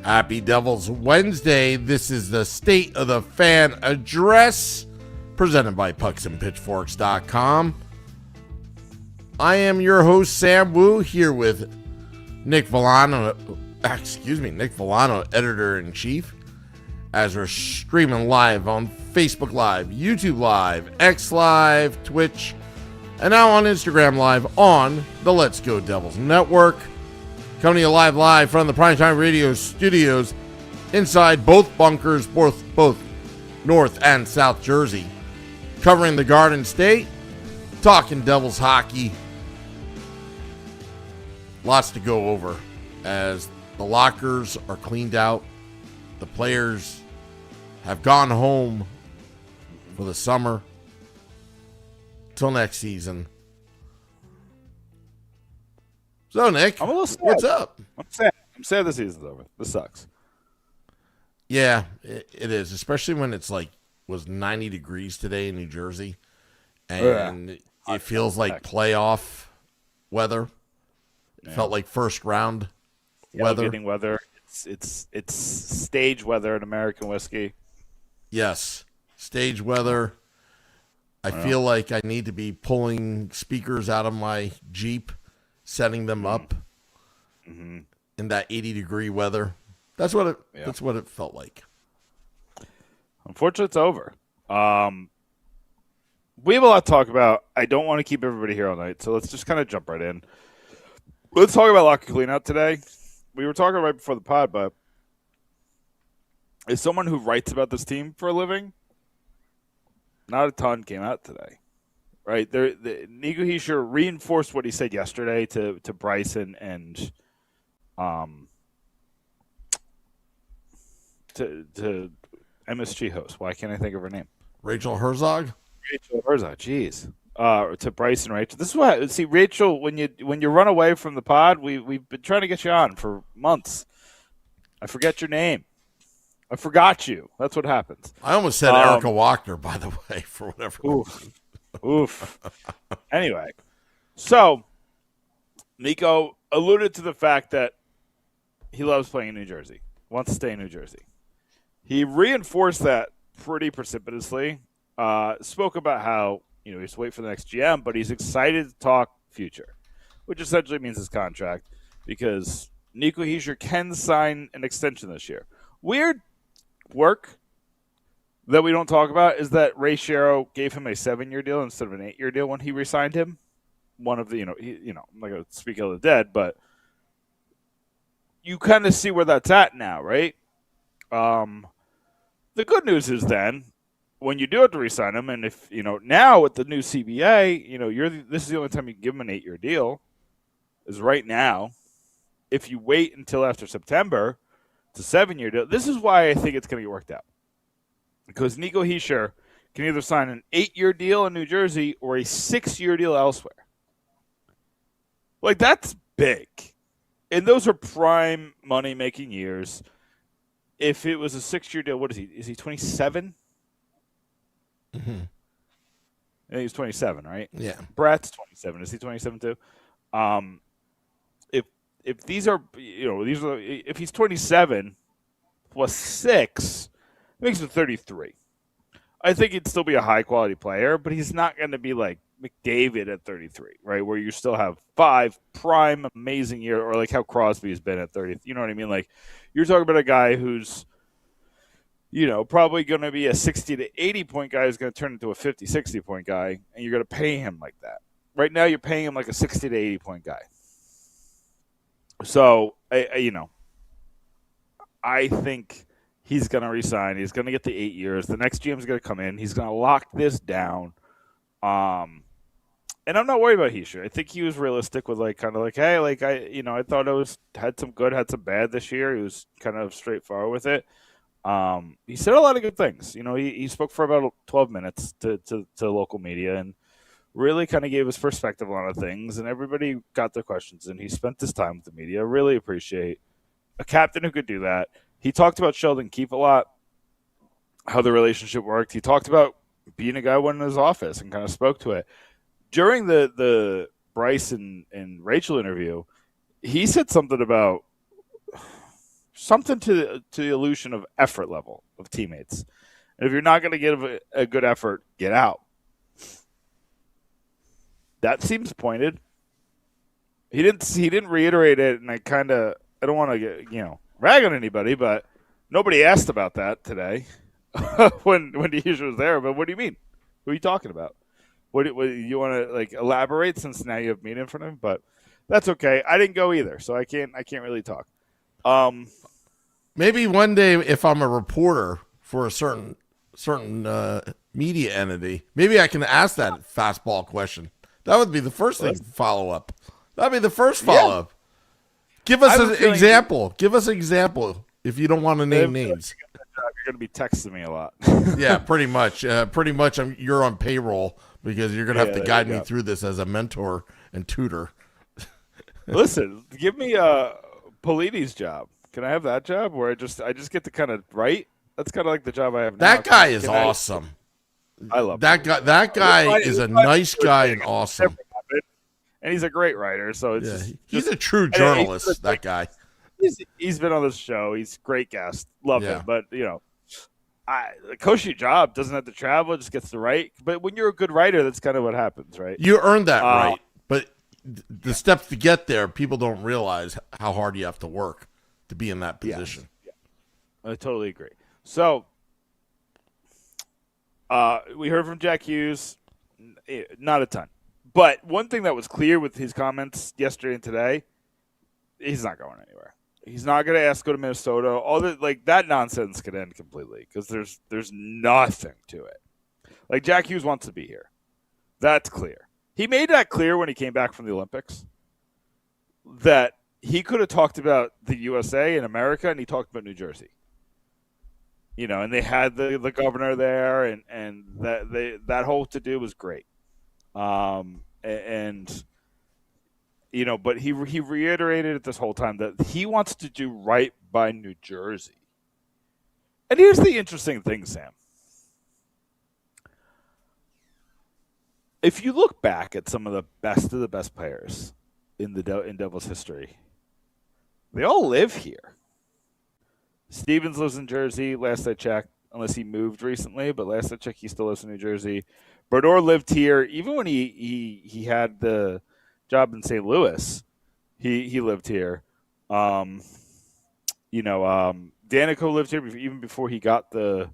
Happy Devils Wednesday. This is the State of the Fan Address presented by pucksandpitchforks.com. I am your host, Sam Wu, here with Nick Villano, editor-in-chief, as we're streaming live on Facebook Live, YouTube Live, X Live, Twitch, and now on Instagram Live on the Let's Go Devils Network. Coming to you live from the Primetime Radio studios inside both bunkers, both North and South Jersey, covering the Garden State, talking Devils hockey. Lots to go over as the lockers are cleaned out. The players have gone home for the summer. Till next season. So, Nick, I'm a little sad. What's up? I'm sad the season's over. This sucks. Yeah, it is, especially when it's was 90 degrees today in New Jersey, and it feels like playoff weather. It felt like first round weather. Getting weather. It's stage weather in American whiskey. Yes, stage weather. I feel like I need to be pulling speakers out of my Jeep, setting them up in that 80-degree weather. That's what it felt like. Unfortunately, it's over. We have a lot to talk about. I don't want to keep everybody here all night, so let's just kind of jump right in. Let's talk about locker cleanout today. We were talking right before the pod, but as someone who writes about this team for a living, not a ton came out today. Right, Nico Hischier reinforced what he said yesterday to Bryson and to MSG host. Why can't I think of her name? Rachel Herzog. Jeez. To Bryson, Rachel. This is what Rachel. When you run away from the pod, we've been trying to get you on for months. I forget your name. I forgot you. That's what happens. I almost said Erica Walker, by the way, for whatever reason. Oof. Anyway, so Nico alluded to the fact that he loves playing in New Jersey, wants to stay in New Jersey. He reinforced that pretty precipitously, spoke about how, he's waiting for the next GM, but he's excited to talk future, which essentially means his contract, because Nico Hischier can sign an extension this year. Weird work that we don't talk about is that Ray Shero gave him a 7-year deal instead of an 8-year deal when he re-signed him. One of the, I'm not going to speak ill of the dead, but you kind of see where that's at now, right? The good news is then, when you do have to re-sign him, and if, now with the new CBA, this is the only time you can give him an 8-year deal, is right now. If you wait until after September, it's a 7-year deal. This is why I think it's going to get worked out. Because Nico Hischier can either sign an 8-year deal in New Jersey or a 6-year deal elsewhere. That's big. And those are prime money-making years. If it was a 6-year deal, what is he? Is he 27? Mm-hmm. I think he's 27, right? Yeah. Brad's 27. Is he 27 too? If these are, if he's 27 plus 6, it makes him 33. I think he'd still be a high-quality player, but he's not going to be like McDavid at 33, right, where you still have 5 prime amazing years, or like how Crosby's been at 30. You know what I mean? Like, you're talking about a guy who's, probably going to be a 60 to 80-point guy who's going to turn into a 50, 60-point guy, and you're going to pay him like that. Right now, you're paying him like a 60 to 80-point guy. So, I think he's going to resign. He's going to get the 8 years. The next GM is going to come in. He's going to lock this down. And I'm not worried about Hischier. I think he was realistic with hey, I thought had some good, had some bad this year. He was kind of straightforward with it. He said a lot of good things. He spoke for about 12 minutes to local media and really kind of gave his perspective on a lot of things, and everybody got their questions, and he spent his time with the media. I really appreciate a captain who could do that. He talked about Sheldon Keefe a lot, how the relationship worked. He talked about being a guy who went in his office and kind of spoke to it. During the Bryce and Rachel interview, he said something about something to the illusion of effort level of teammates. And if you're not going to give a good effort, get out. That seems pointed. He didn't reiterate it, and I don't want to get rag on anybody, but nobody asked about that today when Hughes was there. But what do you mean? Who are you talking about? What you want to elaborate, since now you have me in front of him? But that's okay. I didn't go either, so I can't really talk. Maybe one day, if I'm a reporter for a certain media entity, maybe I can ask that fastball question. That would be the first thing follow up. That'd be the first follow up. Give us an example. Give us an example if you don't want to name names. You're going to be texting me a lot. Yeah, pretty much. You're on payroll because you're going to have to guide me through this as a mentor and tutor. Listen, give me Politi's job. Can I have that job where I just get to kind of write? That's kind of like the job I have now. That guy is awesome. I love that guy. That guy is a nice guy and awesome. And he's a great writer. So he's a true journalist. That guy. He's been on this show. He's a great guest. Love him. But the coaching job doesn't have to travel. Just gets to write. But when you're a good writer, that's kind of what happens, right? You earned that right. But the steps to get there, people don't realize how hard you have to work to be in that position. Yeah. I totally agree. So we heard from Jack Hughes, not a ton. But one thing that was clear with his comments yesterday and today, he's not going anywhere. He's not going to ask to go to Minnesota. All that nonsense could end completely because there's nothing to it. Like, Jack Hughes wants to be here. That's clear. He made that clear when he came back from the Olympics, that he could have talked about the USA and America, and he talked about New Jersey. And they had the governor there, and that whole to-do was great. But he reiterated it this whole time that he wants to do right by New Jersey. And here's the interesting thing, Sam. If you look back at some of the best players in Devils history, they all live here. Stevens lives in Jersey, last I checked, unless he moved recently, but last I checked, he still lives in New Jersey. Brodeur lived here. Even when he had the job in St. Louis, he lived here. Danico lived here even before he got the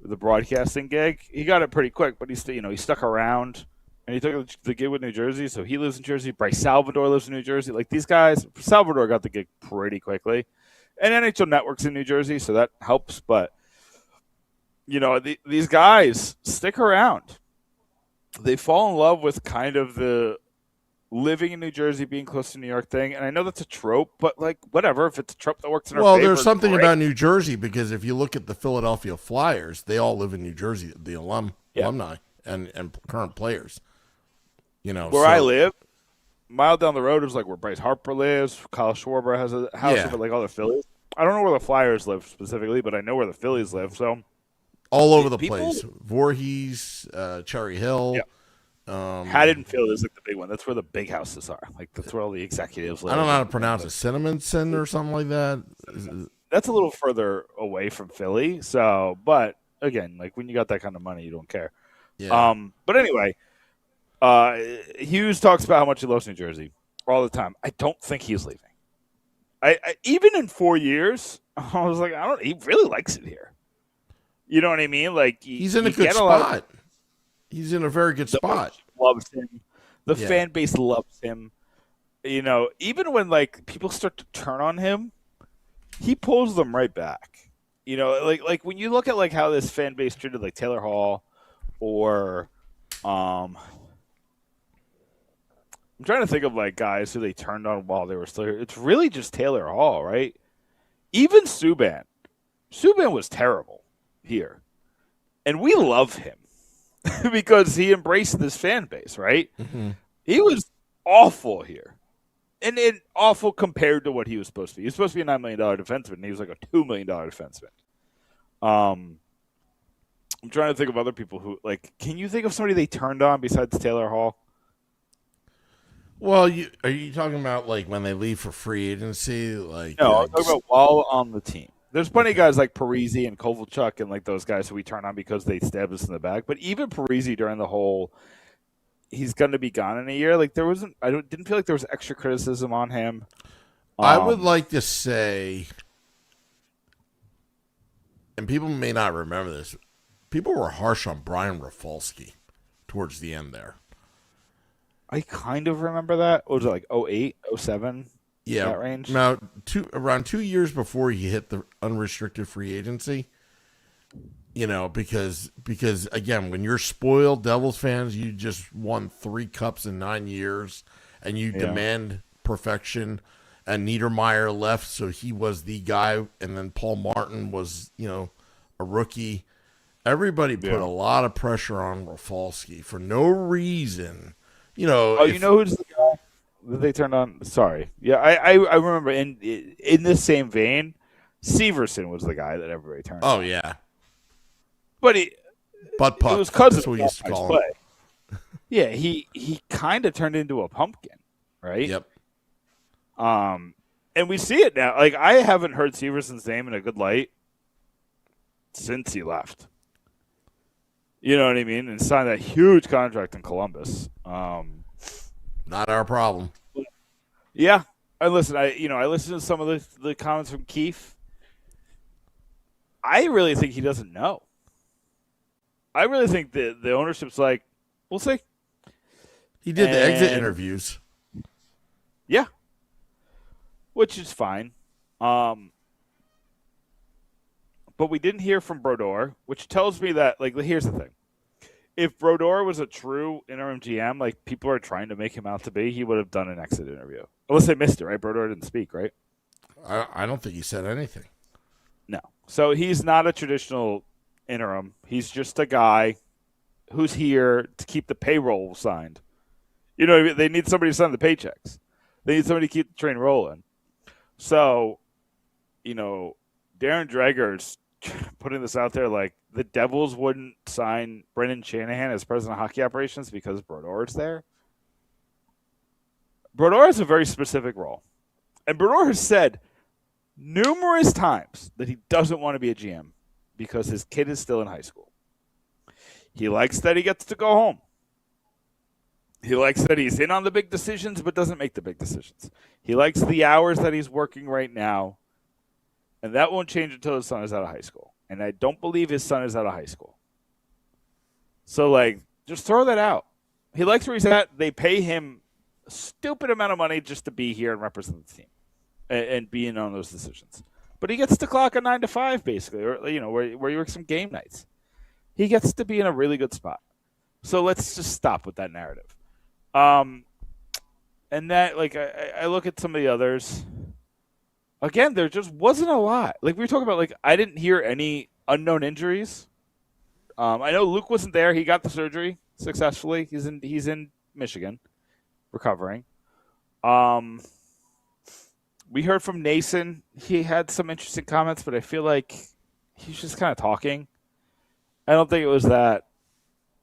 broadcasting gig. He got it pretty quick, but he stuck around, and he took the gig with New Jersey, so he lives in Jersey. Bryce Salvador lives in New Jersey. Like, these guys, Salvador got the gig pretty quickly. And NHL Network's in New Jersey, so that helps. But, these guys stick around. They fall in love with kind of the living in New Jersey, being close to New York thing. And I know that's a trope, but, whatever. If it's a trope that works in our favor. Well, there's something about New Jersey, because if you look at the Philadelphia Flyers, they all live in New Jersey, the alumni and current players. Where I live, mile down the road is where Bryce Harper lives. Kyle Schwarber has a house with all the Phillies. I don't know where the Flyers live specifically, but I know where the Phillies live. So all over the place. Voorhees, Cherry Hill. Yeah. Haddonfield is the big one. That's where the big houses are. That's where all the executives live. I don't know how to pronounce it. Cinnamonson or something like that. That's a little further away from Philly. So, but again, when you got that kind of money, you don't care. Yeah. But anyway, Hughes talks about how much he loves New Jersey all the time. I don't think he's leaving. I even in 4 years, I was like, he really likes it here. You know what I mean? He's in a good spot. He's in a very good spot. Loves him. The fan base loves him. Even when people start to turn on him, he pulls them right back. When you look at how this fan base treated Taylor Hall, or I'm trying to think of guys who they turned on while they were still here. It's really just Taylor Hall, right? Even Subban. Subban was terrible here. And we love him because he embraced this fan base, right? Mm-hmm. He was awful here. And awful compared to what he was supposed to be. He was supposed to be a $9 million defenseman, and he was a $2 million defenseman. I'm trying to think of other people who, can you think of somebody they turned on besides Taylor Hall? Well, are you talking about like when they leave for free agency? Like, No, I'm talking about while on the team. There's plenty of okay. guys like Parisi and Kovalchuk and like those guys who we turn on because they stabbed us in the back. But even Parisi during the whole he's going to be gone in a year, like there wasn't. Didn't feel like there was extra criticism on him. I would like to say, and people may not remember this, people were harsh on Brian Rafalski towards the end there. I kind of remember that. What was it like 08, 07? Yeah, that range. now around 2 years before he hit the unrestricted free agency, because again, when you're spoiled Devils fans, you just won 3 cups in 9 years, and you demand perfection. And Niedermeyer left, so he was the guy, and then Paul Martin was, a rookie. Everybody put a lot of pressure on Rafalski for no reason. You know who's the guy that they turned on? Sorry, yeah, I remember in this same vein, Severson was the guy that everybody turned on. Oh yeah, but butt puck. It was because that's what we used to call him. Yeah, he kind of turned into a pumpkin, right? Yep. And we see it now. Like, I haven't heard Severson's name in a good light since he left. You know what I mean? And signed that huge contract in Columbus. Not our problem. Yeah. And listen, I listened to some of the comments from Keefe. I really think he doesn't know. I really think the ownership's like, we'll see. He did the exit interviews. Yeah. Which is fine. But we didn't hear from Brodeur, which tells me that, like, here's the thing. If Brodeur was a true interim GM, like people are trying to make him out to be, he would have done an exit interview. Unless they missed it, right? Brodeur didn't speak, right? I don't think he said anything. No. So he's not a traditional interim. He's just a guy who's here to keep the payroll signed. You know, they need somebody to sign the paychecks. They need somebody to keep the train rolling. So, Darren Dreger's putting this out there like the Devils wouldn't sign Brendan Shanahan as president of hockey operations because Brodeur is there. Brodeur has a very specific role. And Brodeur has said numerous times that he doesn't want to be a GM because his kid is still in high school. He likes that he gets to go home. He likes that he's in on the big decisions but doesn't make the big decisions. He likes the hours that he's working right now, and that won't change until his son is out of high school. And I don't believe his son is out of high school. So, just throw that out. He likes where he's at. They pay him a stupid amount of money just to be here and represent the team and be in on those decisions. But he gets to clock a 9 to 5, basically, or where you work some game nights. He gets to be in a really good spot. So let's just stop with that narrative. And that, I look at some of the others. Again, there just wasn't a lot. Like we were talking about, I didn't hear any unknown injuries. I know Luke wasn't there. He got the surgery successfully. He's in Michigan, recovering. We heard from Nason. He had some interesting comments, but I feel like he's just kind of talking. I don't think it was that.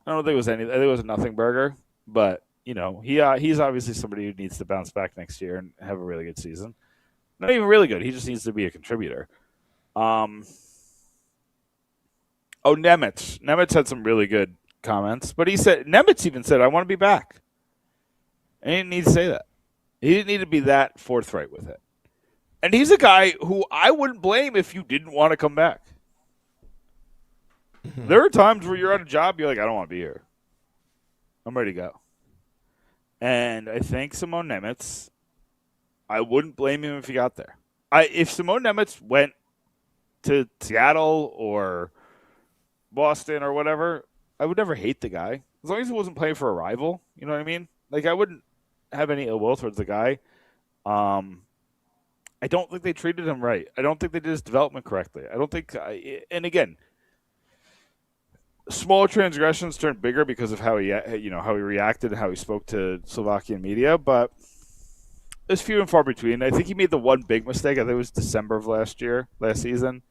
I don't think it was any. I think it was a nothing burger, but he's obviously somebody who needs to bounce back next year and have a really good season. Not even really good. He just needs to be a contributor. Nemitz. Nemitz had some really good comments, but Nemitz even said, "I want to be back." And he didn't need to say that. He didn't need to be that forthright with it. And he's a guy who I wouldn't blame if you didn't want to come back. There are times where you're at a job, you're like, I don't want to be here. I'm ready to go. And I think Simone Nemitz, I wouldn't blame him if he got there. If Simone Nemitz went to Seattle or Boston or whatever, I would never hate the guy. As long as he wasn't playing for a rival, you know what I mean? I wouldn't have any ill will towards the guy. I don't think they treated him right. I don't think they did his development correctly. I don't think and again, small transgressions turned bigger because of how he reacted and how he spoke to Slovakian media, but it's few and far between. I think he made the one big mistake. I think it was December of last season,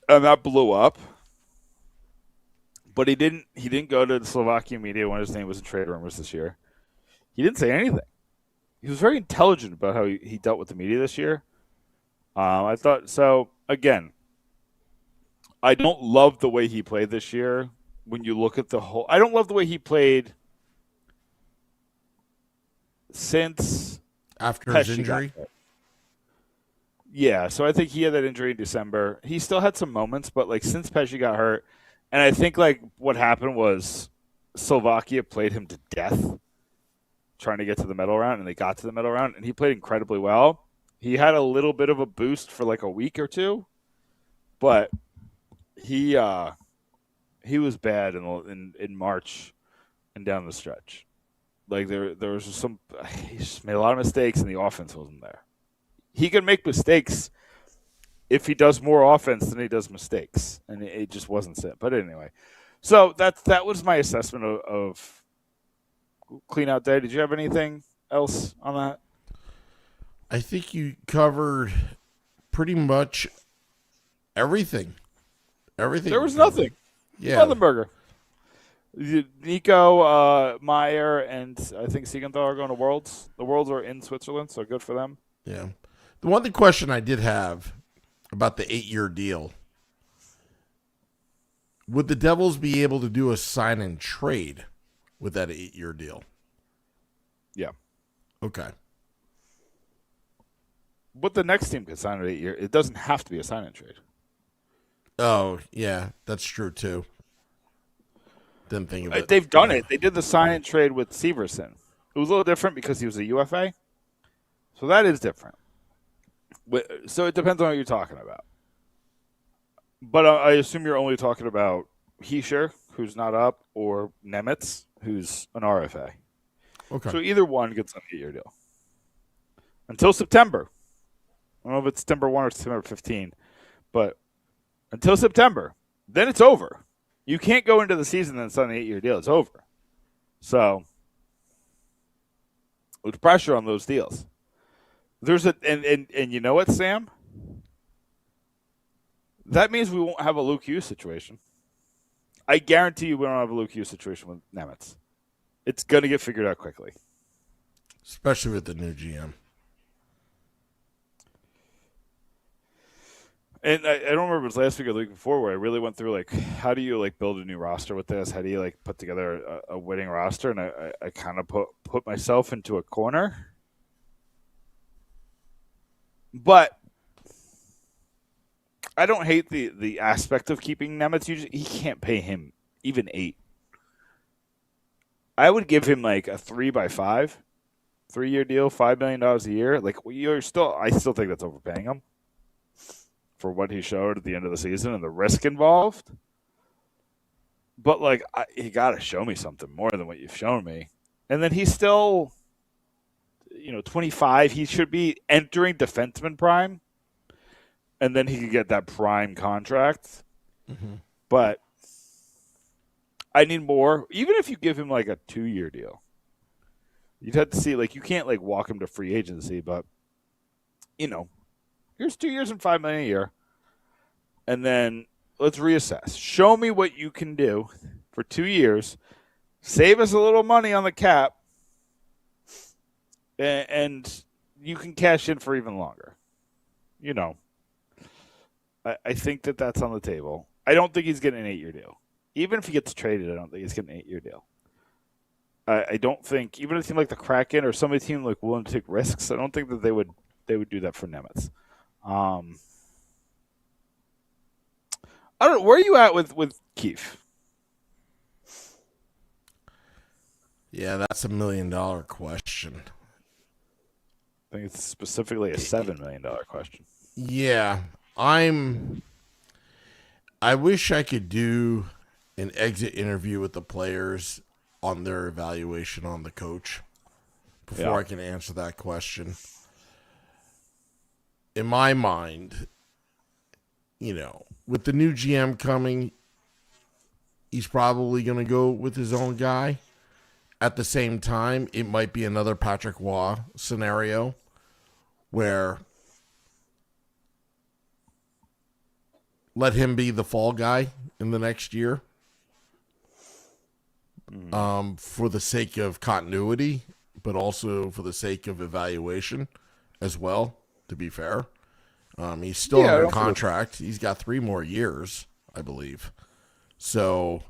and that blew up. But he didn't go to the Slovakian media when his name was in trade rumors this year. He didn't say anything. He was very intelligent about how he dealt with the media this year. I thought so. Again, I don't love the way he played this year. When you look at the whole, I don't love the way he played since After his injury. Yeah, so I think he had that injury in December. He still had some moments, but like since Pesci got hurt, and I think like what happened was Slovakia played him to death trying to get to the medal round, and they got to the medal round, and he played incredibly well. He had a little bit of a boost for like a week or two, but he was bad in March and down the stretch. Like there was just he just made a lot of mistakes, and the offense wasn't there. He can make mistakes if he does more offense than he does mistakes, and it just wasn't set. But anyway, so that was my assessment of clean out day. Did you have anything else on that? I think you covered pretty much everything. Everything. There was nothing. Yeah. Motherburger. Nico, Meyer, and I think Siegenthaler are going to Worlds. The Worlds are in Switzerland, so good for them. Yeah. The one question I did have about the 8-year deal, would the Devils be able to do a sign and trade with that 8-year deal? Yeah. Okay. But the next team could sign an 8-year. It doesn't have to be a sign and trade. Oh, yeah, that's true too. Didn't think of it. They've done it. They did the sign and trade with Severson. It was a little different because he was a UFA. So that is different. So it depends on what you're talking about. But I assume you're only talking about Heischer, who's not up, or Nemitz, who's an RFA. Okay. So either one gets an 8-year deal. Until September. I don't know if it's September 1 or September 15. But until September. Then it's over. You can't go into the season and sign an 8-year deal. It's over. So there's pressure on those deals. There's and you know what, Sam? That means we won't have a Luke Hughes situation. I guarantee you we don't have a Luke Hughes situation with Nemitz. It's going to get figured out quickly. Especially with the new GM. And I don't remember if it was last week or the week before where I really went through, like, how do you, like, build a new roster with this? How do you, like, put together a winning roster? And I kind of put myself into a corner. But I don't hate the aspect of keeping Nemitz. He can't pay him even 8. I would give him like a 3x5, 3-year deal, $5 million a year. Like I still think that's overpaying him for what he showed at the end of the season and the risk involved. But like you got to show me something more than what you've shown me. And then he's still, 25. He should be entering defenseman prime. And then he could get that prime contract. Mm-hmm. But I need more. Even if you give him like a 2-year deal, you'd have to see, like, you can't like walk him to free agency, but here's 2 years and $5 million a year. And then let's reassess. Show me what you can do for 2 years. Save us a little money on the cap. And you can cash in for even longer. I think that's on the table. I don't think he's getting an 8-year deal. Even if he gets traded, I don't think he's getting an 8-year deal. I don't think, even a team like the Kraken or some of the team like willing to take risks, I don't think that they would do that for Nemitz. I don't know. Where are you at with Keefe? Yeah, that's $1 million question. I think it's specifically a $7 million question. Yeah, I wish I could do an exit interview with the players on their evaluation on the coach before I can answer that question. In my mind, with the new GM coming, he's probably going to go with his own guy. At the same time, it might be another Patrick Waugh scenario where let him be the fall guy in the next year for the sake of continuity. but also for the sake of evaluation as well, to be fair. He's still under contract. He's got 3 more years, I believe. So,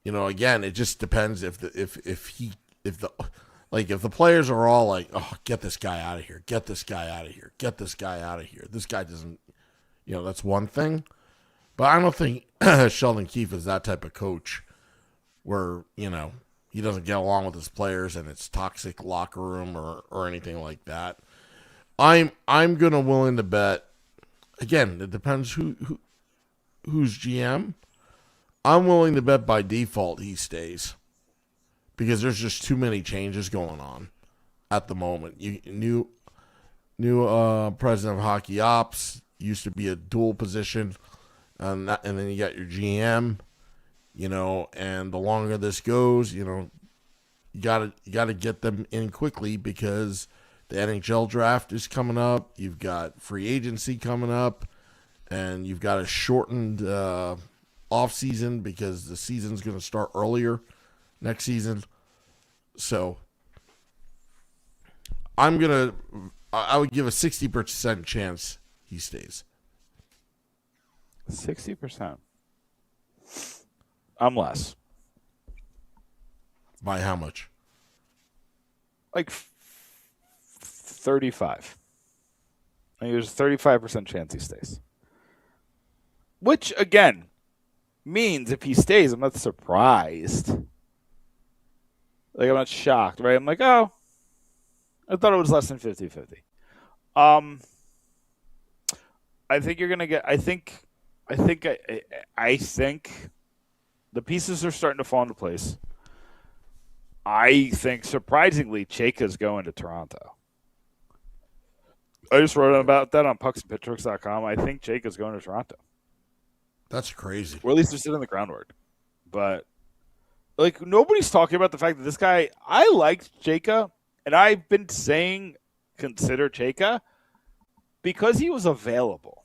again, it just depends if the players are all like, oh, get this guy out of here, get this guy out of here, get this guy out of here. This guy doesn't, that's one thing. But I don't think Sheldon Keefe is that type of coach where, he doesn't get along with his players and it's toxic locker room or anything like that. I'm gonna willing to bet. Again, it depends who's GM. I'm willing to bet by default he stays because there's just too many changes going on at the moment. New president of hockey ops, used to be a dual position, and then you got your GM. And the longer this goes, you gotta get them in quickly because the NHL draft is coming up. You've got free agency coming up, and you've got a shortened off season because the season's going to start earlier next season. So I would give a 60% chance he stays. 60%. I'm less. By how much? Like 35. I think there's a 35% chance he stays. Which, again, means if he stays, I'm not surprised. Like, I'm not shocked, right? I'm like, oh, I thought it was less than 50-50. I think you're going to get, I think the pieces are starting to fall into place. I think, surprisingly, Chayka's going to Toronto. I just wrote about that on pucksandpitchworks.com. I think Chayka's going to Toronto. That's crazy. Or at least they're sitting the groundwork. But, nobody's talking about the fact that this guy, I liked Chayka, and I've been saying consider Chayka because he was available.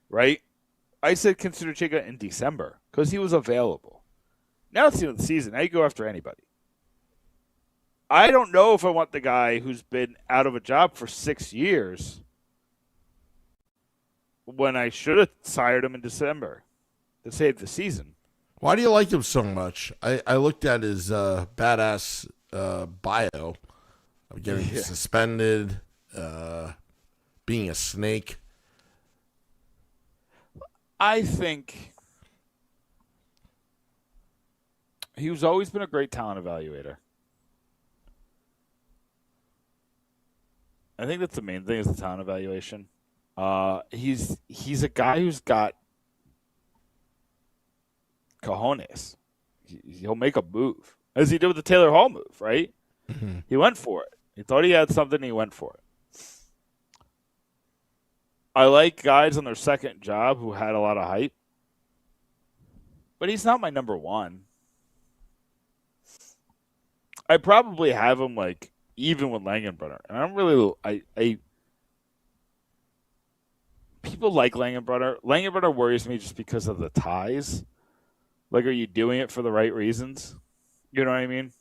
Right? I said consider Chayka in December because he was available. Now it's the end of the season. Now you go after anybody. I don't know if I want the guy who's been out of a job for 6 years when I should have sired him in December to save the season. Why do you like him so much? I looked at his badass bio of getting suspended, being a snake. I think he's always been a great talent evaluator. I think that's the main thing is the talent evaluation. He's a guy who's got cojones. He'll make a move, as he did with the Taylor Hall move, right? Mm-hmm. He went for it. He thought he had something, and he went for it. I like guys on their second job who had a lot of hype, but he's not my number one. I probably have him even with Langenbrunner, and I'm really people like Langenbrunner. Langenbrunner worries me just because of the ties. Are you doing it for the right reasons? You know what I mean?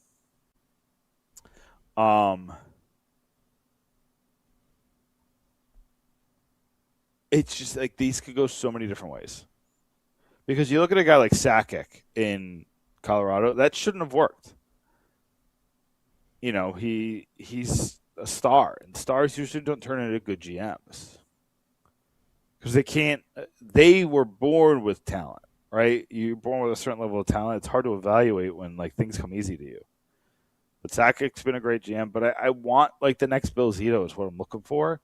It's just these could go so many different ways. Because you look at a guy like Sakic in Colorado, that shouldn't have worked. He's a star, and stars usually don't turn into good GMs. Because they were born with talent, right? You're born with a certain level of talent. It's hard to evaluate when things come easy to you. But Sakic's been a great GM, but I want the next Bill Zito is what I'm looking for.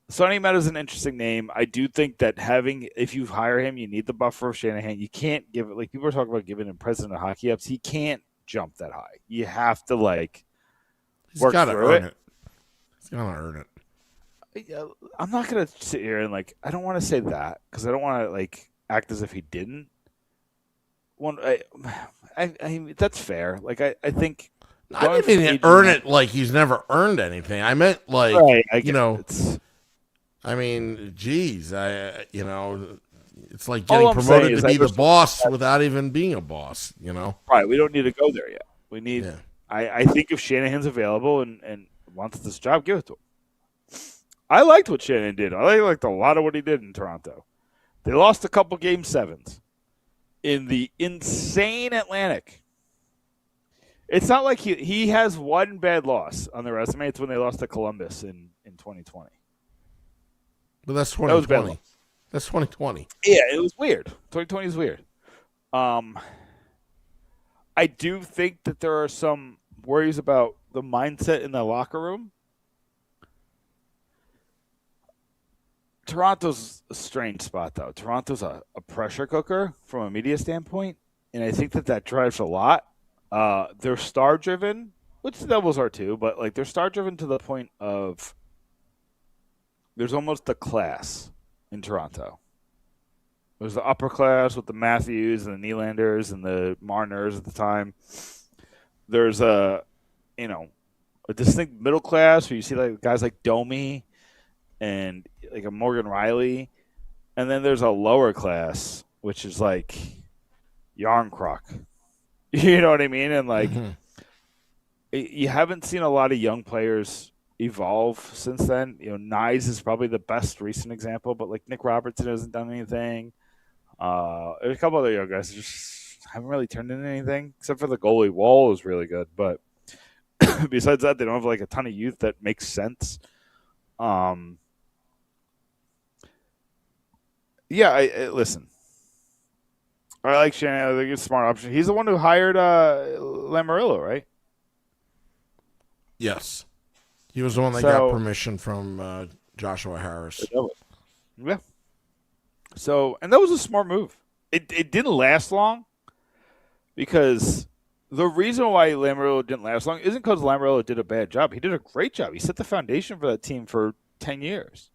Sonny Met is an interesting name. I do think that if you hire him, you need the buffer of Shanahan. You can't give it, people are talking about giving him president of hockey ups. He can't jump that high. You have to work through it. He's got to earn it. I'm not going to sit here and I don't want to say that because I don't want to act as if he didn't. I that's fair. I think I didn't mean to earn it he's never earned anything. I meant right, I mean, geez, It's like getting promoted to be the boss that, without even being a boss, you know? Right. We don't need to go there yet. We need I think if Shanahan's available and wants this job, give it to him. I liked what Shanahan did. I liked a lot of what he did in Toronto. They lost a couple game sevens in the insane Atlantic. It's not like he has one bad loss on the resume. It's when they lost to Columbus in 2020. But that's 2020. That's 2020. Yeah, it was weird. 2020 is weird. I do think that there are some worries about the mindset in the locker room. Toronto's a strange spot, though. Toronto's a pressure cooker from a media standpoint, and I think that drives a lot. They're star-driven, which the Devils are too, but like they're star-driven to the point of there's almost a class in Toronto. There's the upper class with the Matthews and the Nylanders and the Marners at the time. There's a distinct middle class where you see like guys like Domi and like a Morgan Riley, and then there's a lower class which is like Yarncroc. You know what I mean? And like you haven't seen a lot of young players evolve since then. You know, Nyes is probably the best recent example, but like Nick Robertson hasn't done anything. There's a couple other young guys that just haven't really turned into anything, except for the goalie. Wall is really good, but besides that, they don't have like a ton of youth that makes sense. Listen. I like Shanahan. I think it's a smart option. He's the one who hired Lamoriello, right? Yes. He was the one that got permission from Joshua Harris. Yeah. So, and that was a smart move. It didn't last long because the reason why Lamoriello didn't last long isn't because Lamoriello did a bad job. He did a great job. He set the foundation for that team for 10 years.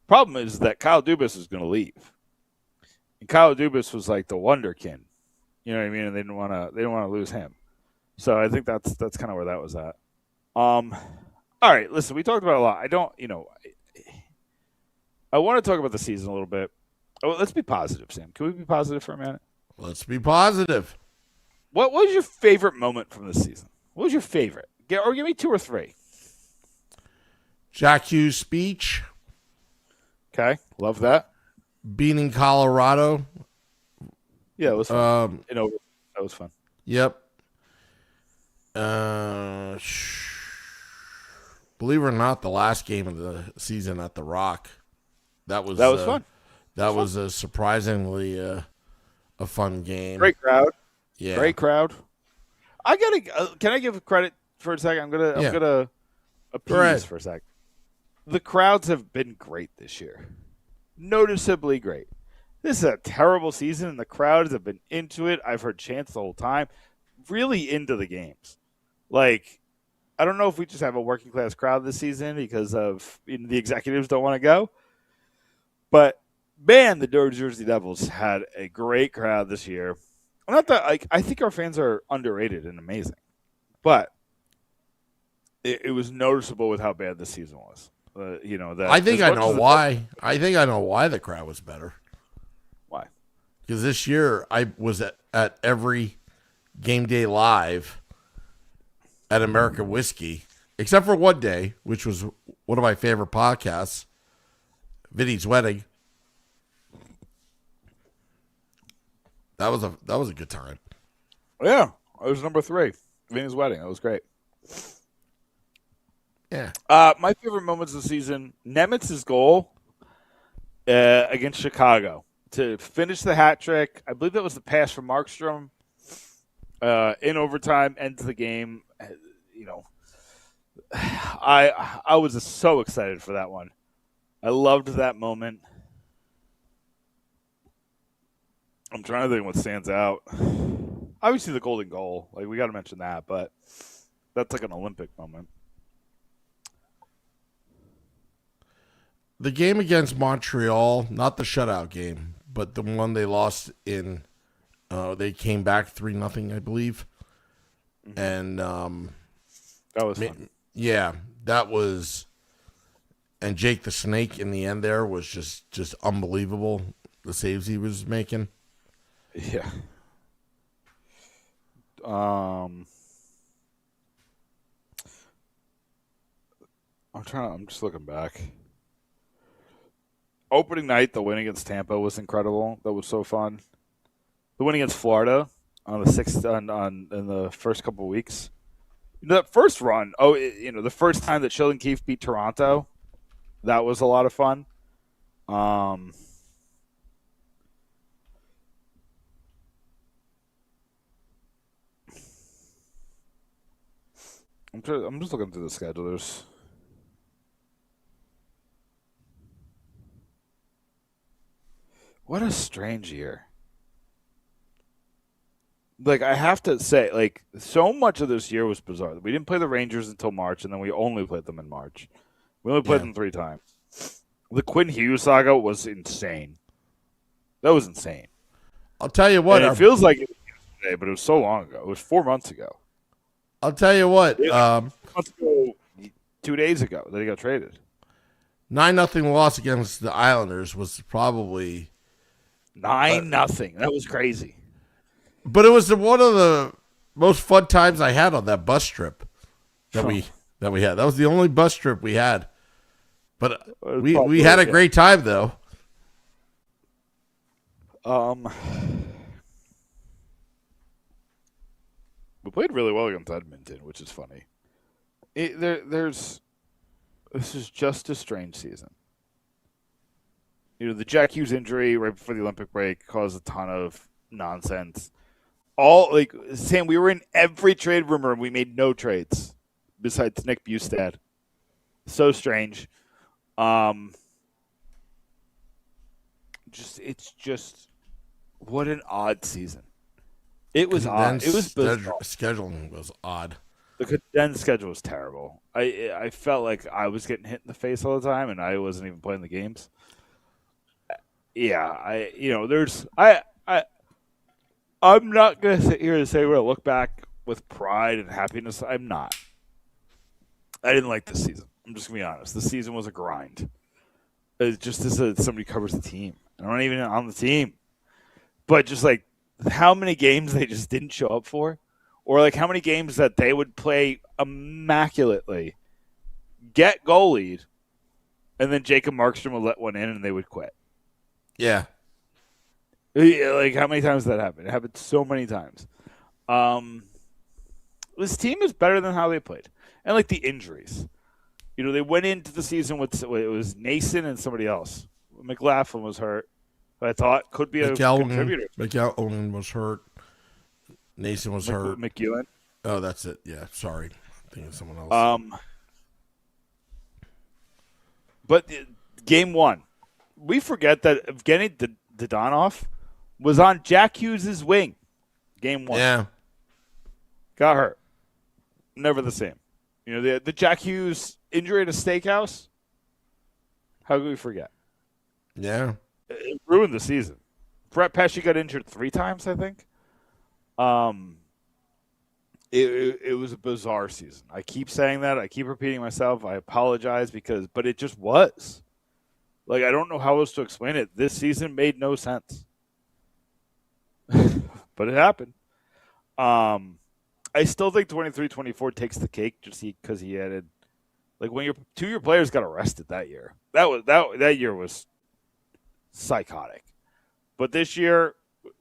Problem is that Kyle Dubas is going to leave. And Kyle Dubas was like the wonderkin. You know what I mean? And they didn't want to lose him. So I think that's kind of where that was at. All right, listen, we talked about a lot. I want to talk about the season a little bit. Oh, let's be positive, Sam. Can we be positive for a minute? Let's be positive. What was your favorite moment from this season? What was your favorite? Or give me 2 or 3. Jack Hughes' speech. Okay, love that. Beating Colorado. Yeah, it was fun. That was fun. Yep. Believe it or not, the last game of the season at the Rock. That was fun. That was a surprisingly a fun game. Great crowd. Yeah, great crowd. Can I give credit for a second? I'm gonna appease for a second. The crowds have been great this year, noticeably great. This is a terrible season, and the crowds have been into it. I've heard chants the whole time, really into the games. Like, I don't know if we just have a working class crowd this season because of the executives don't want to go. But man, the New Jersey Devils had a great crowd this year. Not that I think our fans are underrated and amazing, but it was noticeable with how bad the season was. That I think I know why. I think I know why the crowd was better. Why? Because this year I was at every game day live at American Whiskey, except for one day, which was one of my favorite podcasts, Vinny's wedding. That was a good time. Yeah, it was number 3, Vinny's wedding. That was great. Yeah. My favorite moments of the season: Nemitz's goal against Chicago to finish the hat trick. I believe that was the pass from Markstrom in overtime, ends the game. I was just so excited for that one. I loved that moment. I'm trying to think what stands out. Obviously, the golden goal. Like, we got to mention that, but that's like an Olympic moment. The game against Montreal, not the shutout game, but the one they lost in, they came back 3-0, I believe. Mm-hmm. And that was fun. Yeah, that was, and Jake the Snake in the end there was just unbelievable. the saves he was making. Yeah. I'm just looking back. Opening night, the win against Tampa was incredible. That was so fun. The win against Florida on the sixth in the first couple of weeks. That first run, the first time that Sheldon Keefe beat Toronto, that was a lot of fun. I'm just looking through the schedulers. What a strange year. Like, I have to say, like, so much of this year was bizarre. We didn't play the Rangers until March, and then we only played them in March. We only played them 3 times. The Quinn Hughes saga was insane. That was insane. I'll tell you what. And it feels like it was yesterday, but it was so long ago. It was 4 months ago. I'll tell you what. 2 days ago that he got traded. 9-0 loss against the Islanders was probably 9-0. That was crazy. But it was one of the most fun times I had on that bus trip that we had. That was the only bus trip we had. But we had a great time though. We played really well against Edmonton, which is funny. This is just a strange season. The Jack Hughes injury right before the Olympic break caused a ton of nonsense. Sam, we were in every trade rumor and we made no trades besides Nick Bustad. So strange. It's just what an odd season. It was odd. It was bizarre. Scheduling was odd. The condensed schedule was terrible. I felt like I was getting hit in the face all the time and I wasn't even playing the games. Yeah, I'm not going to sit here and say we're going to look back with pride and happiness. I'm not. I didn't like this season. I'm just going to be honest. This season was a grind. It's just as somebody covers the team. I'm not even on the team. But just like how many games they just didn't show up for, or like how many games that they would play immaculately, get goalied, and then Jacob Markstrom would let one in and they would quit. Yeah. Like, how many times did that happen? It happened so many times. This team is better than how they played. And, like, the injuries. They went into the season with it was Nason and somebody else. McLaughlin was hurt. I thought could be a contributor. McElwain was hurt. Nason was hurt. McEwen. Oh, that's it. Yeah, sorry. I'm thinking of someone else. But game 1, we forget that Evgeny Dodonov was on Jack Hughes' wing. Game 1. Yeah. Got hurt. Never the same. The Jack Hughes injury at a steakhouse. How could we forget? Yeah. It ruined the season. Brett Pesce got injured 3 times, I think. It was a bizarre season. I keep saying that. I keep repeating myself. I apologize but it just was. Like, I don't know how else to explain it. This season made no sense. But it happened. I still think 23-24 takes the cake just because he added, like, when 2 of your players got arrested that year. That year was psychotic. But this year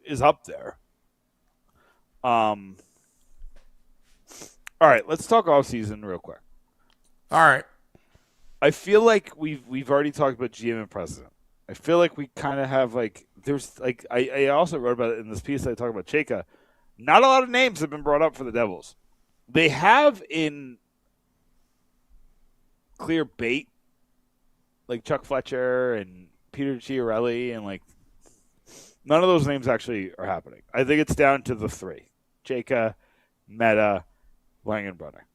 is up there. All right, let's talk offseason real quick. All right. I feel like we've already talked about GM and president. I feel like we kind of have there's I also wrote about it in this piece that I talk about Chayka. Not a lot of names have been brought up for the Devils. They have in clear bait, like Chuck Fletcher and Peter Chiarelli, and none of those names actually are happening. I think it's down to the 3: Chayka, Meta, Langenbrunner.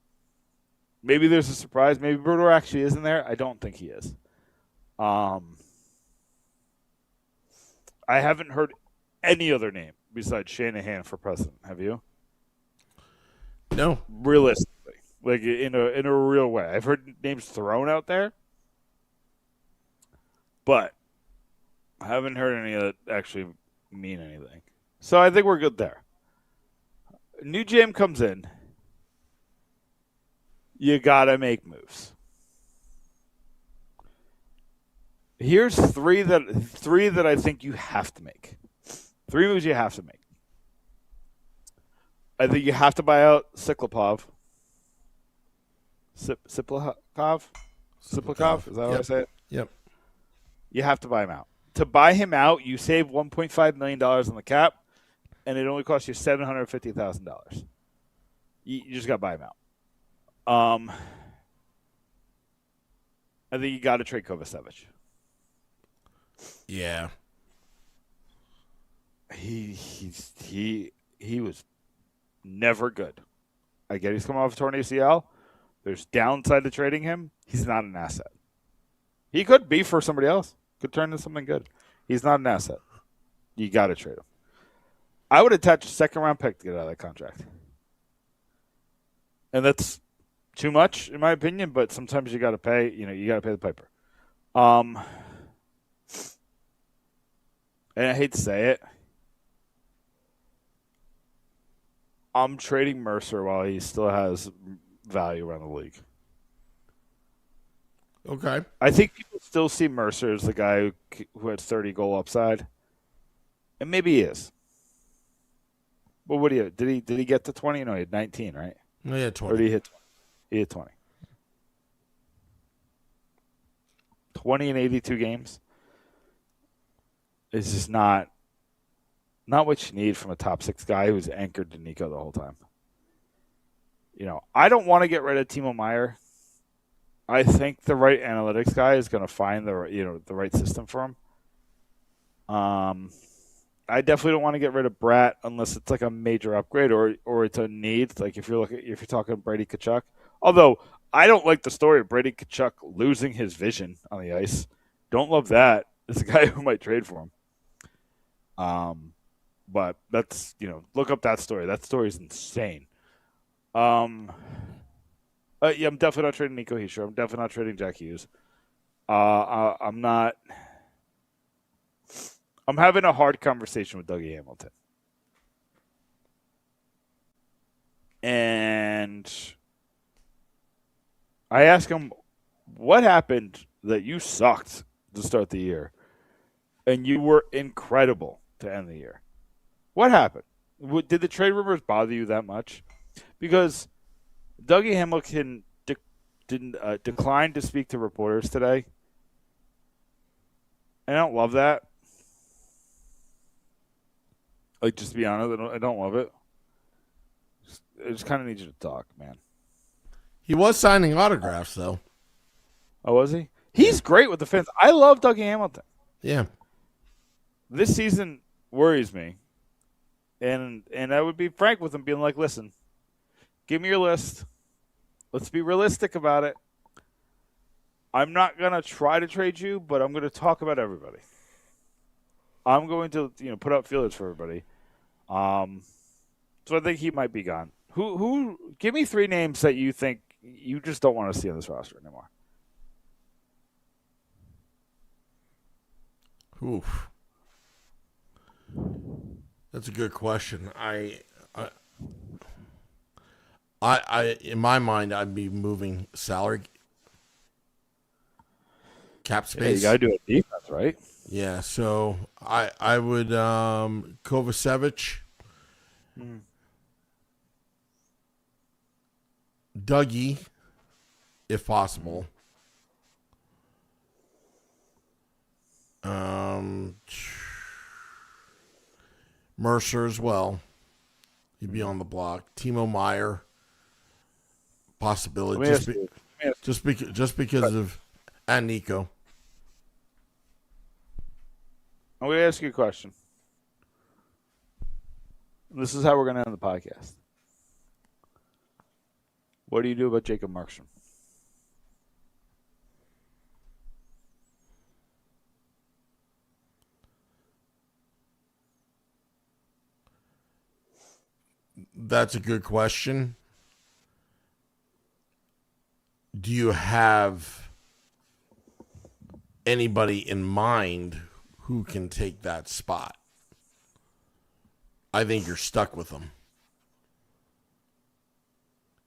Maybe there's a surprise. Maybe Bruder actually isn't there. I don't think he is. I haven't heard any other name besides Shanahan for president. Have you? No. Realistically, in a real way, I've heard names thrown out there, but I haven't heard any of that actually mean anything. So I think we're good there. New GM comes in. You got to make moves. Here's three that I think you have to make. 3 moves you have to make. I think you have to buy out Siklopov. Siplakov? Is that what I say? Yep. You have to buy him out. To buy him out, you save $1.5 million on the cap, and it only costs you $750,000. You just got to buy him out. I think you got to trade Kovacevic. Yeah. He was never good. I get he's coming off a torn ACL. There's downside to trading him. He's not an asset. He could be for somebody else. Could turn into something good. He's not an asset. You got to trade him. I would attach a second-round pick to get out of that contract. And that's too much, in my opinion, but sometimes you got to pay, you got to pay the piper. And I hate to say it, I'm trading Mercer while he still has value around the league. Okay. I think people still see Mercer as the guy who had 30 goal upside, and maybe he is. But what did he get to 20? No, he had 19, right? No, he had 20. Or did he hit 20? He hit 20. 20 in 82 games is just not what you need from a top 6 guy who's anchored to Nico the whole time. I don't want to get rid of Timo Meier. I think the right analytics guy is going to find the right system for him. I definitely don't want to get rid of Bratt unless it's like a major upgrade or it's a need. Like if you're talking Brady Tkachuk. Although I don't like the story of Brady Tkachuk losing his vision on the ice. Don't love that. It's a guy who might trade for him. But that's look up that story. That story is insane. I'm definitely not trading Nico Hischier. I'm definitely not trading Jack Hughes. I'm not. I'm having a hard conversation with Dougie Hamilton. And I asked him, what happened that you sucked to start the year and you were incredible to end the year? What happened? Did the trade rumors bother you that much? Because Dougie Hamilton declined to speak to reporters today. I don't love that. Like, just to be honest, I don't love it. I just kind of need you to talk, man. He was signing autographs, though. Oh, was he? He's great with the fans. I love Dougie Hamilton. Yeah. This season worries me. And I would be frank with him, being like, listen, give me your list. Let's be realistic about it. I'm not going to try to trade you, but I'm going to talk about everybody. I'm going to put out feelers for everybody. So I think he might be gone. Who? Give me 3 names that you think you just don't want to see on this roster anymore. Oof. That's a good question. I in my mind, I'd be moving salary cap space. Yeah, you got to do a defense, right? Yeah, so I would Kovacevic, Dougie, if possible. Mercer as well. He'd be on the block. Timo Meier, possibility. Just because of and Nico. I'm going to ask you a question. This is how we're going to end the podcast. What do you do about Jacob Markstrom? That's a good question. Do you have anybody in mind who can take that spot. I think you're stuck with him.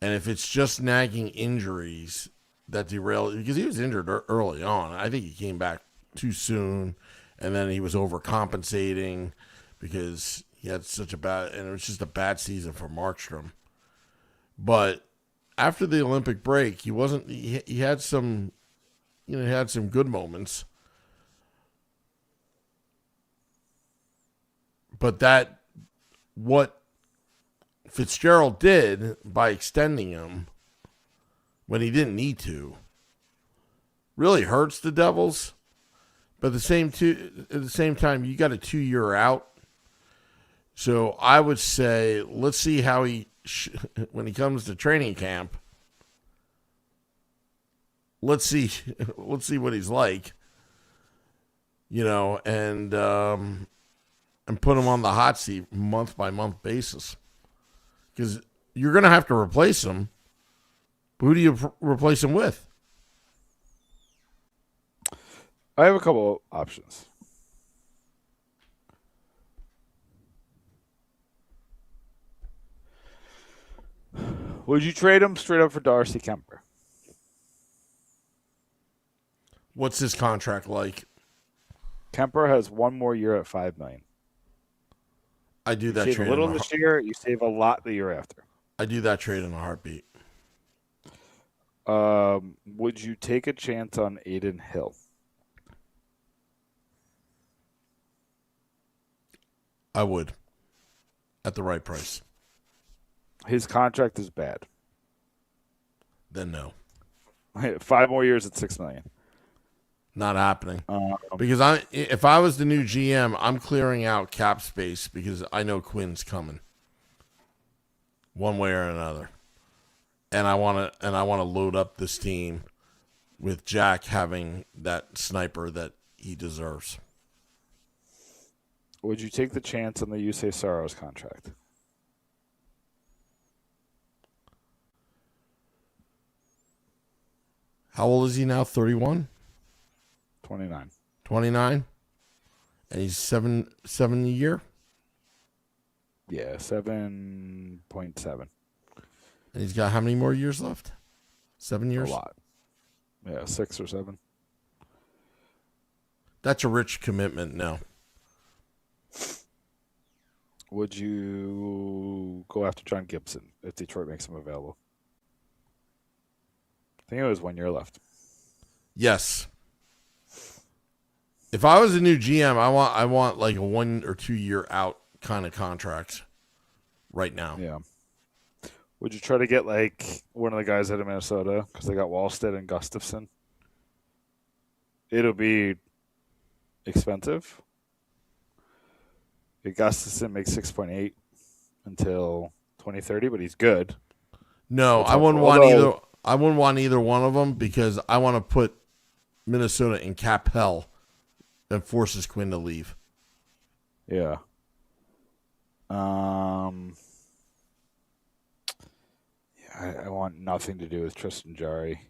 And if it's just nagging injuries that derail, because he was injured early on. I think he came back too soon, and then he was overcompensating because he had such a bad, and it was just a bad season for Markstrom. But after the Olympic break, he wasn't. He had some, he had some good moments. But what Fitzgerald did by extending him when he didn't need to really hurts the Devils. But at the same time, you got a 2-year out. So I would say, let's see how when he comes to training camp. Let's see what he's like, and put him on the hot seat month by month basis, because you're going to have to replace him. But who do you replace him with? I have a couple of options. Would you trade him straight up for Darcy Kemper? What's his contract like? Kemper has one more year at $5 million. I do that trade trade a little this year. You save a lot the year after. I do that trade in a heartbeat. Would you take a chance on Aiden Hill? I would, at the right price. His contract is bad. Then no. 5 more years at $6 million. Not happening. Because if I was the new GM, I'm clearing out cap space because I know Quinn's coming, one way or another, and I want to load up this team with Jack having that sniper that he deserves. Would you take the chance on the Yusei Saros contract? How old is he now? 31? 29. 29? And he's seven a year? Yeah, 7.7. And he's got how many more years left? 7 years? A lot. Yeah, 6 or 7. That's a rich commitment now. Would you go after John Gibson if Detroit makes him available? I think it was 1 year left. Yes. If I was a new GM, I want like a 1 or 2 year out kind of contract right now. Yeah. Would you try to get like one of the guys out of Minnesota because they got Wallstead and Gustafson? It'll be expensive. Gustafson makes 6.8 until 2030, but he's good. No, I wouldn't want either. I wouldn't want either one of them because I want to put Minnesota in cap hell and forces Quinn to leave. Yeah. I want nothing to do with Tristan Jarry.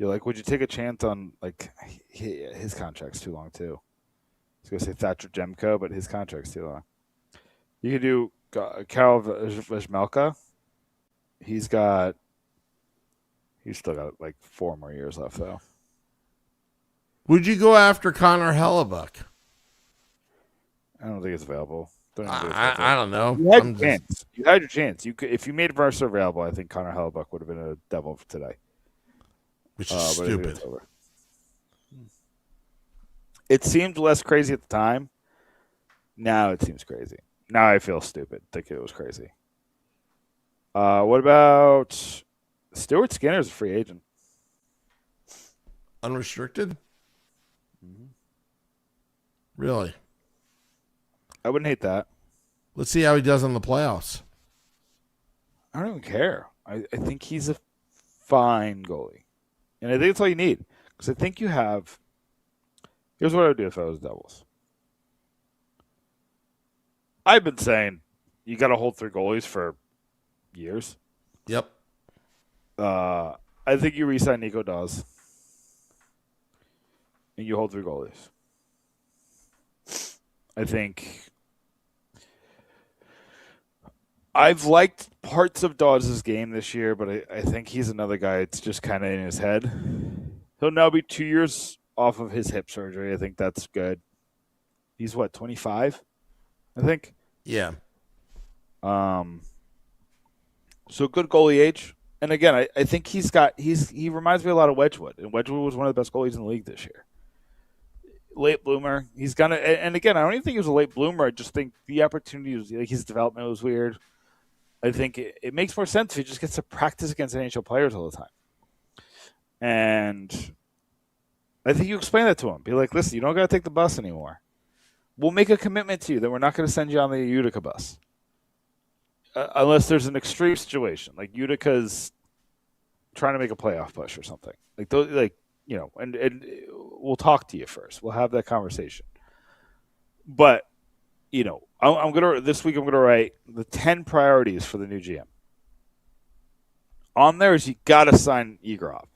Would you take a chance on his contract's too long too? I was gonna say Thatcher Demko, but his contract's too long. You could do Karol Vejmelka. He's still got like 4 more years left though. Would you go after Connor Hellebuck? I don't think it's available. I don't know. You had your chance. You had your chance. You could, if you made Mercer available, I think Connor Hellebuck would have been a Devil for today. Which is stupid. It seemed less crazy at the time. Now it seems crazy. Now I feel stupid thinking it was crazy. What about Stuart Skinner's a free agent? Unrestricted? Really? I wouldn't hate that. Let's see how he does in the playoffs. I don't even care. I think he's a fine goalie. And I think that's all you need. Because I think you have... Here's what I would do if I was Devils. I've been saying you got to hold 3 goalies for years. Yep. I I think you re-sign Nico Dawes. And you hold 3 goalies. I think I've liked parts of Dawes' game this year, but I think he's another guy that's just kind of in his head. He'll now be 2 years off of his hip surgery. I think that's good. He's 25, I think. Yeah. So good goalie age. And again, I think he reminds me a lot of Wedgwood. And Wedgwood was one of the best goalies in the league this year. Late bloomer. He's gonna, and again, I don't even think he was a late bloomer. I just think the opportunity was, like, his development was weird. I think it makes more sense if he just gets to practice against NHL players all the time. And I think you explain that to him. Be like, listen, you don't got to take the bus anymore. We'll make a commitment to you that we're not going to send you on the Utica bus. Unless there's an extreme situation. Like Utica's trying to make a playoff push or something. Like those, and we'll talk to you first. We'll have that conversation. But, this week I'm going to write the 10 priorities for the new GM. On there is you got to sign Egorov.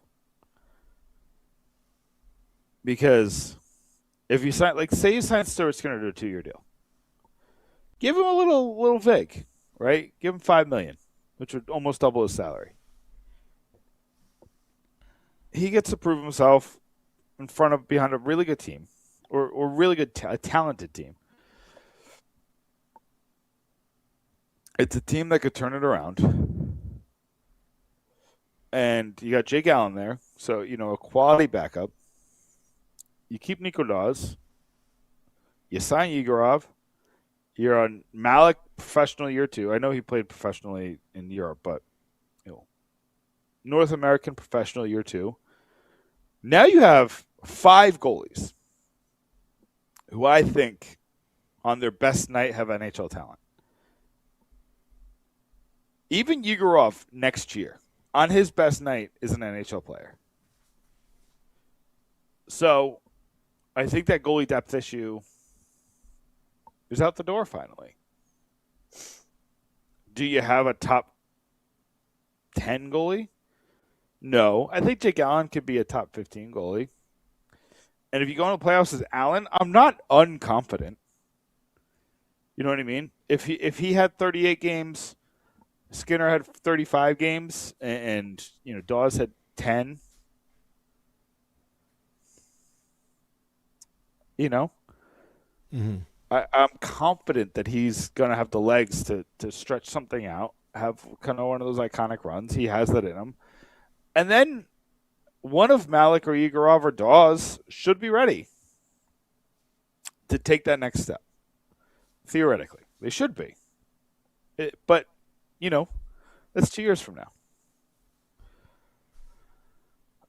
Because if you sign, say you sign Stuart Skinner to a 2-year deal, give him a little vig, right? Give him $5 million, which would almost double his salary. He gets to prove himself behind a really good team, or really good, a talented team. It's a team that could turn it around, and you got Jake Allen there, so a quality backup. You keep Nico Dawes. You sign Egorov. You're on Malik professional year 2. I know he played professionally in Europe, but North American professional year 2. Now you have 5 goalies who I think on their best night have NHL talent. Even Egorov next year on his best night is an NHL player. So I think that goalie depth issue is out the door finally. Do you have a top 10 goalie? No. I think Jake Allen could be a top 15 goalie. And if you go into the playoffs as Allen, I'm not unconfident. You know what I mean? If he had 38 games, Skinner had 35 games, and Dawes had 10. Mm-hmm. I'm confident that he's going to have the legs to stretch something out, have kind of one of those iconic runs. He has that in him. And then one of Malik or Egorov or Dawes should be ready to take that next step. Theoretically, they should be. But, that's 2 years from now.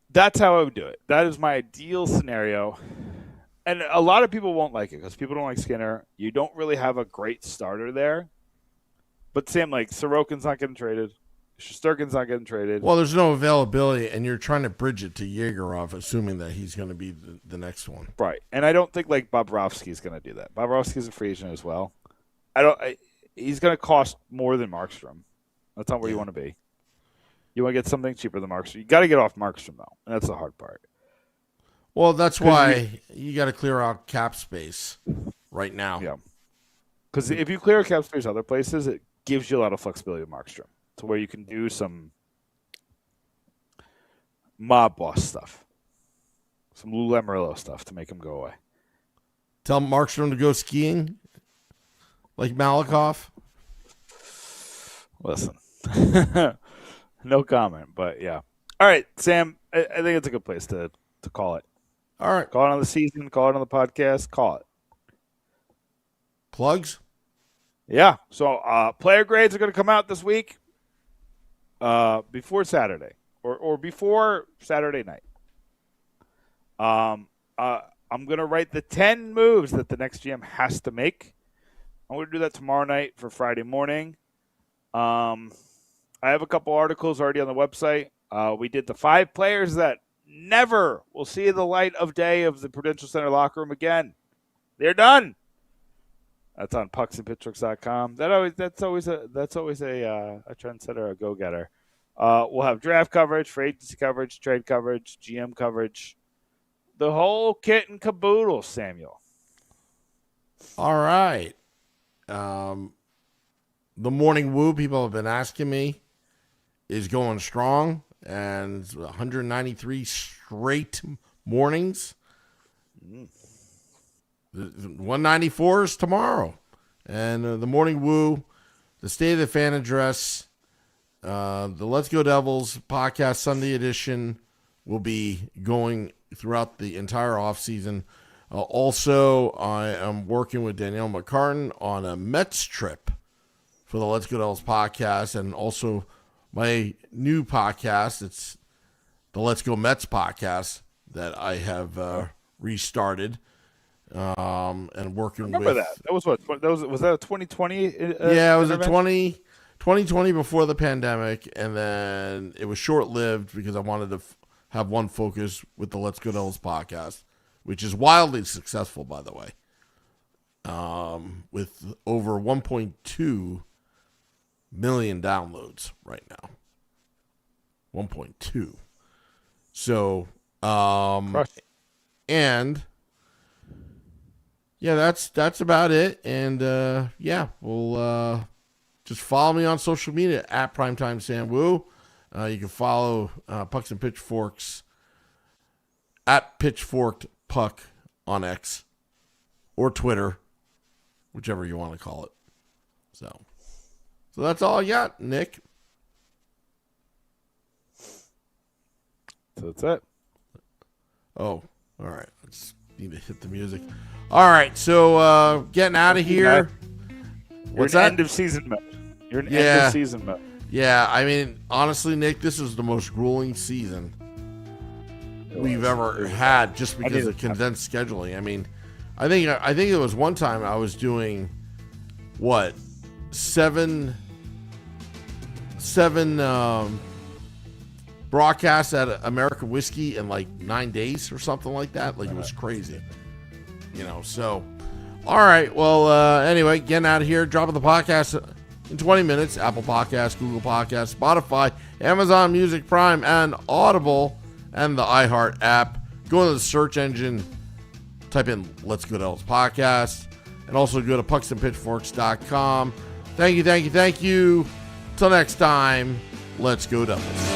That's how I would do it. That is my ideal scenario. And a lot of people won't like it because people don't like Skinner. You don't really have a great starter there. But Sam, Sorokin's not getting traded. Shesterkin's not getting traded. Well, there's no availability, and you're trying to bridge it to Yegorov, assuming that he's going to be the next one. Right. And I don't think Bobrovsky's going to do that. Bobrovsky's a free agent as well. He's going to cost more than Markstrom. That's not where you want to be. You want to get something cheaper than Markstrom. You got to get off Markstrom, though, and that's the hard part. Well, that's why you got to clear out cap space right now. Yeah. Because if you clear cap space other places, it gives you a lot of flexibility with Markstrom to where you can do some mob boss stuff, some Lou Lamoriello stuff to make him go away. Tell Markstrom to go skiing like Malakoff. Listen. No comment, but yeah. All right, Sam, I think it's a good place to call it. All right. Call it on the season, call it on the podcast, call it. Plugs? Yeah. So player grades are going to come out this week before Saturday or before Saturday night. I'm going to write the 10 moves that the next GM has to make. I'm going to do that tomorrow night for Friday morning. I have a couple articles already on the website. We did the 5 players that never will see the light of day of the Prudential Center locker room again. They're done. That's on pucksandpitchforks.com. That's always a trendsetter, a go-getter. We'll have draft coverage, free agency coverage, trade coverage, GM coverage, the whole kit and caboodle, Samuel. All right. The morning woo, people have been asking me, is going strong, and 193 straight mornings. 194 is tomorrow. And the morning woo, the State of the Fan address, the Let's Go Devils podcast Sunday edition will be going throughout the entire offseason. Also, I am working with Danielle McCartan on a Mets trip for the Let's Go Devils podcast, and also my new podcast. It's the Let's Go Mets podcast that I have restarted. And working Remember with that was what was that a 2020? Yeah, it was a 2020 before the pandemic, and then it was short-lived because I wanted to have one focus with the Let's Go Devils podcast, which is wildly successful, by the way, with over 1.2 million downloads right now. 1.2. So, and yeah, that's about it. And yeah, we'll just follow me on social media at Primetime Sam Wu. You can follow Pucks and Pitchforks at Pitchforked Puck on X or Twitter, whichever you want to call it. So that's all I got, Nick. So that's it. Oh, all right. Let's need to hit the music. All right, so getting out of here. What's that? End of season mode. You're in end of season mode. Yeah, I mean, honestly, Nick, this is the most grueling season we've ever had, just because of condensed scheduling. I mean, I think it was one time I was doing seven broadcasts at American Whiskey in like 9 days or something like that. Like, it was crazy, so all right, well, anyway, getting out of here, dropping the podcast in 20 minutes. Apple Podcasts, Google Podcasts, Spotify, Amazon Music, Prime, and Audible, and the iHeart app. Go to the search engine, type in Let's Go Devils Podcast, and also go to pucksandpitchforks.com. Thank you. Till next time, let's go Devils.